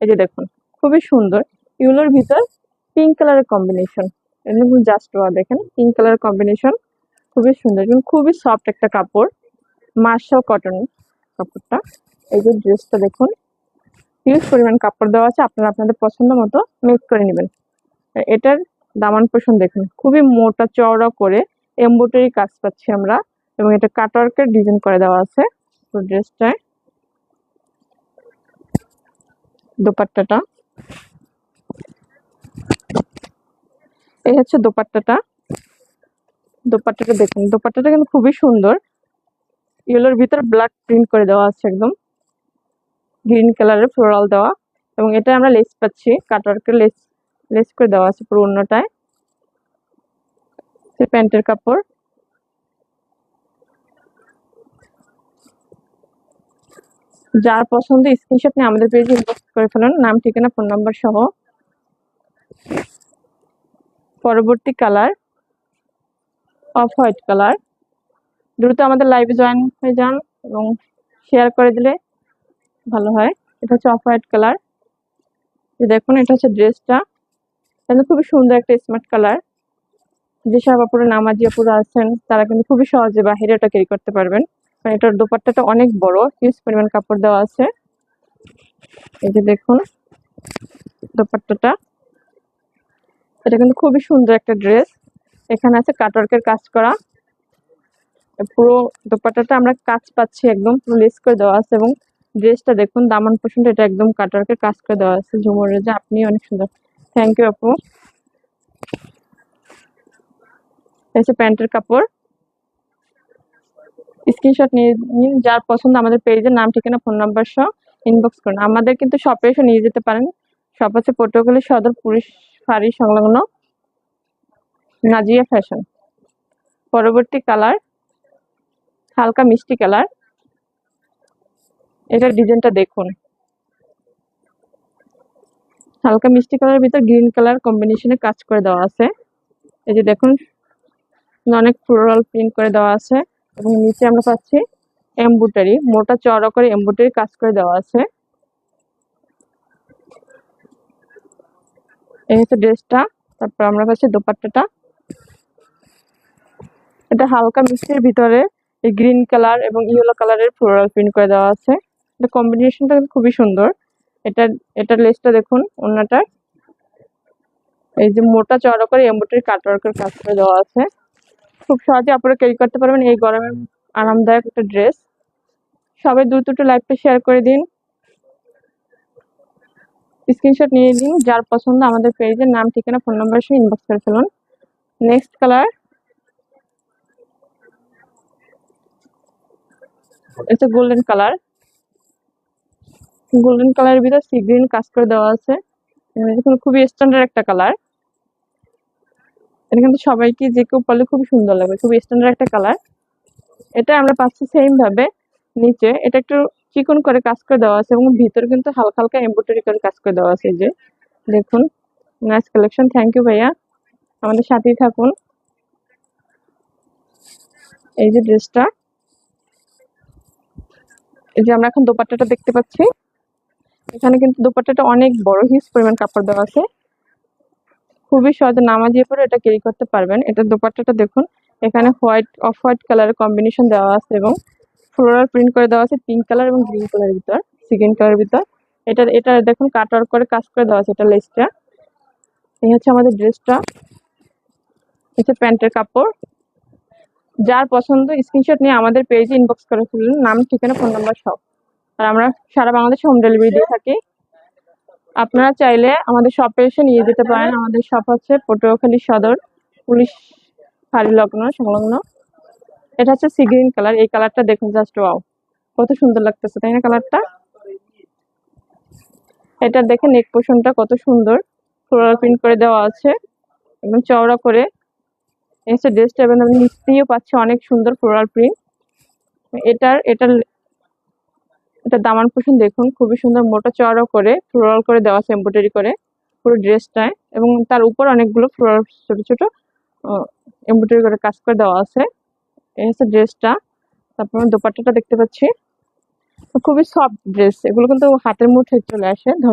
এই যে দেখুন, খুবই সুন্দর। ইউলোর ভিতর পিঙ্ক কালারের কম্বিনেশন, এরকম জাস্ট দেখেন পিঙ্ক কালারের কম্বিনেশন, খুবই সুন্দর এবং খুবই সফট একটা কাপড়, মার্শাল কটন কাপড়টা। এই যে ড্রেসটা দেখুন, হিউজ পরিমাণ কাপড় দেওয়া আছে, আপনারা আপনাদের পছন্দ মতো মেক করে নেবেন। এটার দামান পোষণ দেখুন, খুবই মোটা চওড়া করে এমব্রয়ডারি কাজ পাচ্ছি আমরা, এবং এটা কাটওয়ার্কের ডিজাইন করে দেওয়া আছে পুরো ড্রেসটায়। দোপাট্টাটা, এই হচ্ছে দোপাট্টাটা। দোপাট্টাটা দেখুন, দোপাট্টাটা কিন্তু খুবই সুন্দর, ইয়েলোর ভিতর ব্ল্যাক প্রিন্ট করে দেওয়া আছে, একদম গ্রিন কালারের ফ্লোরাল দেওয়া, এবং এটা আমরা লেস পাচ্ছি, কাটওয়ার্কের লেস লেস করে দেওয়া আছে পুরো অন্যটায়। প্যান্টের কাপড়, যার পছন্দ স্ক্রিনশট নিয়ে আমাদের পেজে ইনবক্স করে ফেলুন, নাম, ঠিকানা, ফোন নাম্বার সহ। পরবর্তী কালার অফ হোয়াইট কালার। দ্রুত আমাদের লাইভে জয়েন হয়ে যান এবং শেয়ার করে দিলে ভালো হয়। এটা হচ্ছে অফ হোয়াইট কালার। দেখুন, এটা হচ্ছে ড্রেসটা, এটা খুবই সুন্দর একটা স্মার্ট কালার। যেসব আপুরা নামাজি আপুরা আছেন তারা কিন্তু খুবই সহজে বাহিরে এটা ক্যারি করতে পারবেন, কারণ এটার দোপাট্টাটা অনেক বড়, হিউজ পরিমাণ কাপড় দেওয়া আছে। এই যে দেখুন দোপাট্টাটা, এটা কিন্তু খুবই সুন্দর একটা ড্রেস। এখানে আছে কাটওয়ার্কের কাজ করা, পুরো দোপাট্টাটা আমরা কাজ পাচ্ছি, একদম পুরো লেস করে দেওয়া আছে, এবং ড্রেসটা দেখুন দামান পোর্শনটা এটা একদম কাটওয়ার্কের কাজ করে দেওয়া আছে ঝুমুরে, যে আপনি অনেক সুন্দর। থ্যাংক ইউ আপু। এসে প্যান্টের কাপড়, স্ক্রিনশট নিয়ে নিন, যার পছন্দ আমাদের পেজের নাম, ঠিকানা, ফোন নাম্বার সহ ইনবক্স করুন। আমাদের কিন্তু শপে এসে নিয়ে যেতে পারেন। শপ হচ্ছে পটুয়াখালী সদর পুলিশ ফাঁড়ি সংলগ্ন, নাজিয়া ফ্যাশন। পরবর্তী কালার হালকা মিষ্টি কালার। এটার ডিজাইনটা দেখুন, হালকা মিষ্টি কালারের ভিতর গ্রিন কালার কম্বিনেশনে কাজ করে দেওয়া আছে। এই যে দেখুন, অনেক ফ্লোরাল প্রিন্ট করে দেওয়া আছে, এবং নিচে আমরা পাচ্ছি এমব্রয়ডারি, মোটা চওড়া করে এমব্রয়ডারি কাজ করে দেওয়া আছে। এই হচ্ছে ড্রেসটা। তারপর আমরা পাচ্ছি দোপাট্টাটা, এটা হালকা মিষ্টির ভিতরে এই গ্রিন কালার এবং ইয়েলো কালারের ফ্লোরাল প্রিন্ট করে দেওয়া আছে। এটা কম্বিনেশনটা খুবই সুন্দর। এটার লেসটা দেখুন, ওন্নাটার এই যে মোটা চওড়া করে এমব্রয়ডারি কাটওয়ার্কের কাজ করে দেওয়া আছে। খুব সহজে আপনারা ক্যারি করতে পারবেন এই গরমের আরামদায়ক একটা ড্রেস। সবাই দ্রুত একটু লাইভটা শেয়ার করে দিন, স্ক্রিনশট নিয়ে দিন, যার পছন্দ আমাদের পেজের নাম, ঠিকানা, ফোন নাম্বার সহ ইনবক্স করে ফেলুন। নেক্সট কালার, এটা গোল্ডেন কালার। গোল্ডেন কালারের ভিতর সি গ্রিন কাজ করে দেওয়া আছে, খুবই স্ট্যান্ডার্ড একটা কালার। এটা কিন্তু সবাইকে যে কেউ পরলে খুবই সুন্দর লাগবে, খুবই স্ট্যান্ডার্ড একটা কালার। এটা আমরা পাচ্ছি সেম ভাবে নিচে, এটা একটু চিকন করে কাজ করে দেওয়া আছে, এবং ভিতরে কিন্তু হালকা হালকা এমব্রয়ডারি করে কাজ করে দেওয়া আছে। এই যে দেখুন, নাইস কালেকশন। থ্যাংক ইউ ভাইয়া, আমাদের সাথেই থাকুন। এই যে ড্রেসটা, এই যে আমরা এখন দোপাট্টাটা দেখতে পাচ্ছি, এখানে কিন্তু দোপাট্টাটা অনেক বড়, হিউজ পরিমাণ কাপড় দেওয়া আছে, খুবই সহজে নামাজিয়ে পরে এটা ক্যারি করতে পারবেন। এটার দোপাট্টাটা দেখুন, এখানে অফ হোয়াইট কালারের কম্বিনেশন দেওয়া আছে, এবং ফ্লোরাল প্রিন্ট করে দেওয়া আছে পিঙ্ক কালার এবং গ্রিন কালারের ভিতর, সিগিন কালারের ভিতর। এটা দেখুন কাটওয়ার্ক করে কাজ করে দেওয়া আছে, এটা লেসটা। এই হচ্ছে আমাদের ড্রেসটা, হচ্ছে প্যান্টের কাপড়। যার পছন্দ স্ক্রিনশট নিয়ে আমাদের পেজে ইনবক্স করে ফেলুন, নাম, ঠিকানা, ফোন নাম্বার সব। আর আমরা সারা বাংলাদেশে হোম ডেলিভারি দিয়ে থাকি। আপনারা চাইলে আমাদের শপে এসে নিয়ে যেতে পারেন। আমাদের শপ হচ্ছে পটুয়াখালী সদর পুলিশ ফাঁড়ি সংলগ্ন। এটা হচ্ছে সি গ্রিন কালার। এই কালারটা দেখুন, জাস্ট ওয়াও, কত সুন্দর লাগতেছে তাই না কালারটা। এটা দেখে নেক পোর্শনটা কত সুন্দর ফ্লোরাল প্রিন্ট করে দেওয়া আছে, একদম চওড়া করে। এসে ড্রেসটা এবং আমি নিচ দিয়েও পাচ্ছি অনেক সুন্দর ফ্লোরাল প্রিন্ট। এটার এটার এটার দামান পোর্শন দেখুন, খুবই সুন্দর মোটা চওড়া করে ফ্লোরাল করে দেওয়া আছে এমব্রয়ডারি করে পুরো ড্রেসটায়, এবং তার উপর অনেকগুলো ফ্লোরাল ছোট ছোট এমব্রয়ডারি করে কাজ করে দেওয়া আছে। এই হচ্ছে ড্রেসটা। তারপর দোপাট্টাটা দেখতে পাচ্ছি, খুবই সফট ড্রেস, এগুলো কিন্তু হাতের মুঠোয় চলে আসে।